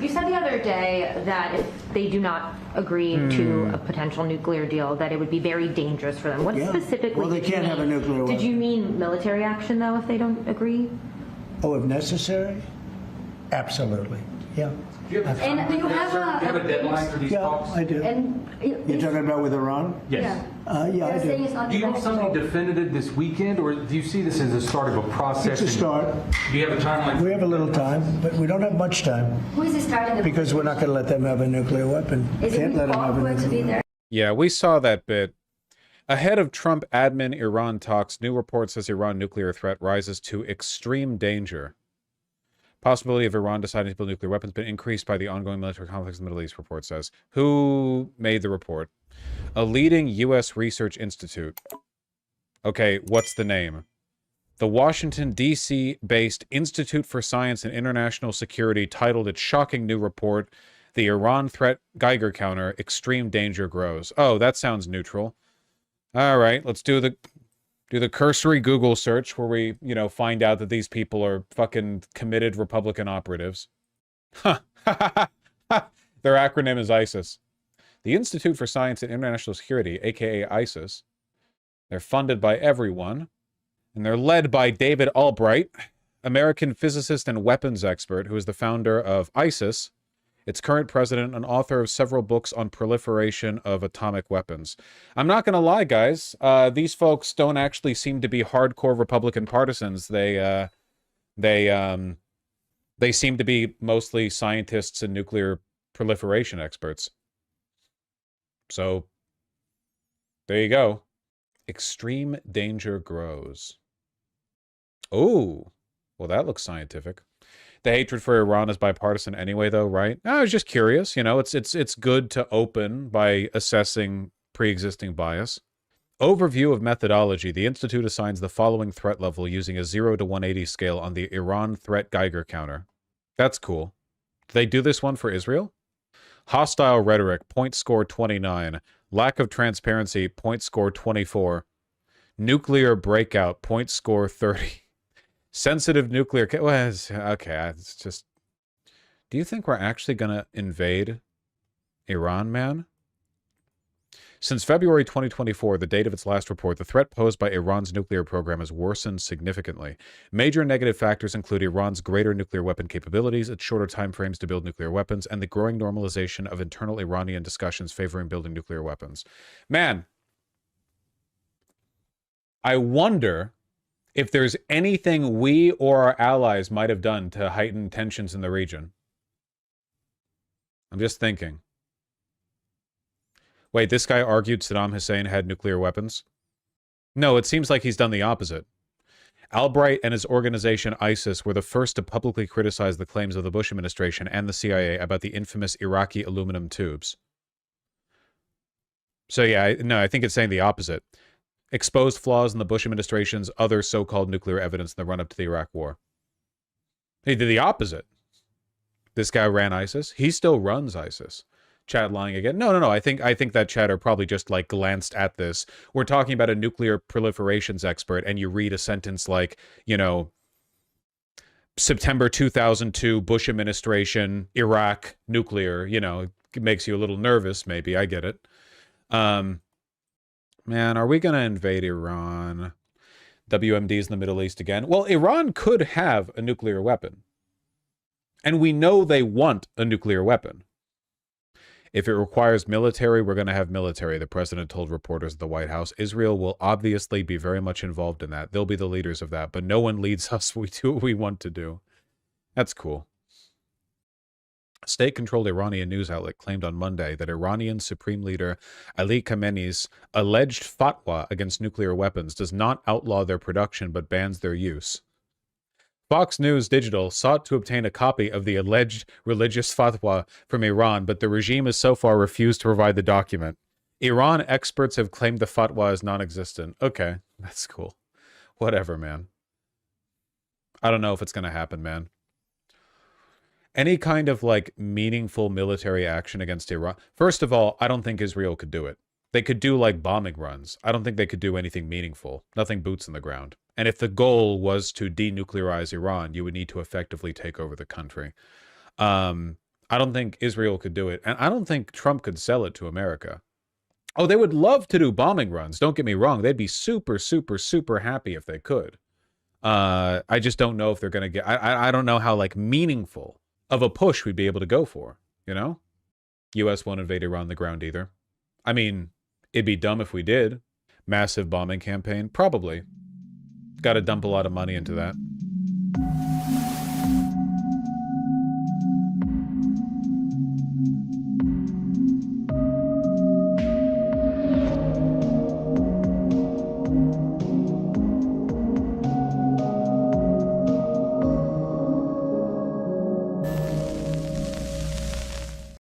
You said the other day that if they do not agree to a potential nuclear deal, that it would be very dangerous for them. What specifically? Well, they can't have a nuclear weapon. Did you mean military action, though, if they don't agree? Oh, if necessary? Absolutely. Yeah. Do you have a deadline for these talks? Yeah, I do. And You're talking about with Iran? Yes. Yeah, I do. Do you want something definitive this weekend, or do you see this as the start of a process? It's a start. Do you have a timeline? We have a little time, but we don't have much time. Who is starting the because we're not going to let them have a nuclear weapon. Can't let them have a nuclear weapon. Yeah, we saw that bit. Ahead of Trump admin Iran talks, new report says Iran nuclear threat rises to extreme danger. Possibility of Iran deciding to build nuclear weapons been increased by the ongoing military conflicts in the Middle East, report says. Who made the report? A leading U.S. research institute. Okay, what's the name? The Washington, D.C.-based Institute for Science and International Security titled its shocking new report, The Iran Threat Geiger Counter, Extreme Danger Grows. Oh, that sounds neutral. All right, let's do the cursory Google search where we, find out that these people are fucking committed Republican operatives. Huh. Their acronym is ISIS. The Institute for Science and International Security, aka ISIS. They're funded by everyone, and they're led by David Albright, American physicist and weapons expert, who is the founder of ISIS, its current president and author of several books on proliferation of atomic weapons. I'm not going to lie, guys. These folks don't actually seem to be hardcore Republican partisans. They seem to be mostly scientists and nuclear proliferation experts. So, there you go. Extreme danger grows. Oh, well, that looks scientific. The hatred for Iran is bipartisan anyway, though, right? I was just curious. It's good to open by assessing pre-existing bias. Overview of methodology. The Institute assigns the following threat level using a 0 to 180 scale on the Iran Threat Geiger Counter. That's cool. Do they do this one for Israel? Hostile rhetoric, point score 29. Lack of transparency, point score 24. Nuclear breakout, point score 30. Sensitive nuclear... Well, okay, it's just... Do you think we're actually going to invade Iran, man? Since February 2024, the date of its last report, the threat posed by Iran's nuclear program has worsened significantly. Major negative factors include Iran's greater nuclear weapon capabilities, its shorter timeframes to build nuclear weapons, and the growing normalization of internal Iranian discussions favoring building nuclear weapons. Man, I wonder if there's anything we or our allies might have done to heighten tensions in the region. I'm just thinking. Wait, this guy argued Saddam Hussein had nuclear weapons? No, it seems like he's done the opposite. Albright and his organization ISIS were the first to publicly criticize the claims of the Bush administration and the CIA about the infamous Iraqi aluminum tubes. So yeah, I think it's saying the opposite. Exposed flaws in the Bush administration's other so-called nuclear evidence in the run-up to the Iraq War. He did the opposite. This guy ran ISIS. He still runs ISIS. Chat lying again. No. I think that chatter probably just like glanced at this. We're talking about a nuclear proliferations expert, and you read a sentence like, September 2002, Bush administration, Iraq, nuclear. It makes you a little nervous. Maybe I get it. Man, are we going to invade Iran? WMD's in the Middle East again. Well, Iran could have a nuclear weapon. And we know they want a nuclear weapon. If it requires military, we're going to have military, the president told reporters at the White House. Israel will obviously be very much involved in that. They'll be the leaders of that, but no one leads us. We do what we want to do. That's cool. A state-controlled Iranian news outlet claimed on Monday that Iranian Supreme Leader Ali Khamenei's alleged fatwa against nuclear weapons does not outlaw their production but bans their use. Fox News Digital sought to obtain a copy of the alleged religious fatwa from Iran, but the regime has so far refused to provide the document. Iran experts have claimed the fatwa is non-existent. Okay, that's cool. Whatever, man. I don't know if it's going to happen, man. Any kind of, meaningful military action against Iran... First of all, I don't think Israel could do it. They could do, bombing runs. I don't think they could do anything meaningful. Nothing boots in the ground. And if the goal was to denuclearize Iran, you would need to effectively take over the country. I I don't think Israel could do it. And I don't think Trump could sell it to America. Oh, they would love to do bombing runs. Don't get me wrong. They'd be super, super, super happy if they could. I just don't know if they're going to get... I don't know how, like, meaningful of a push we'd be able to go for, you know? U.S. won't invade Iran on the ground either. I mean, it'd be dumb if we did. Massive bombing campaign? Probably. Got to dump a lot of money into that.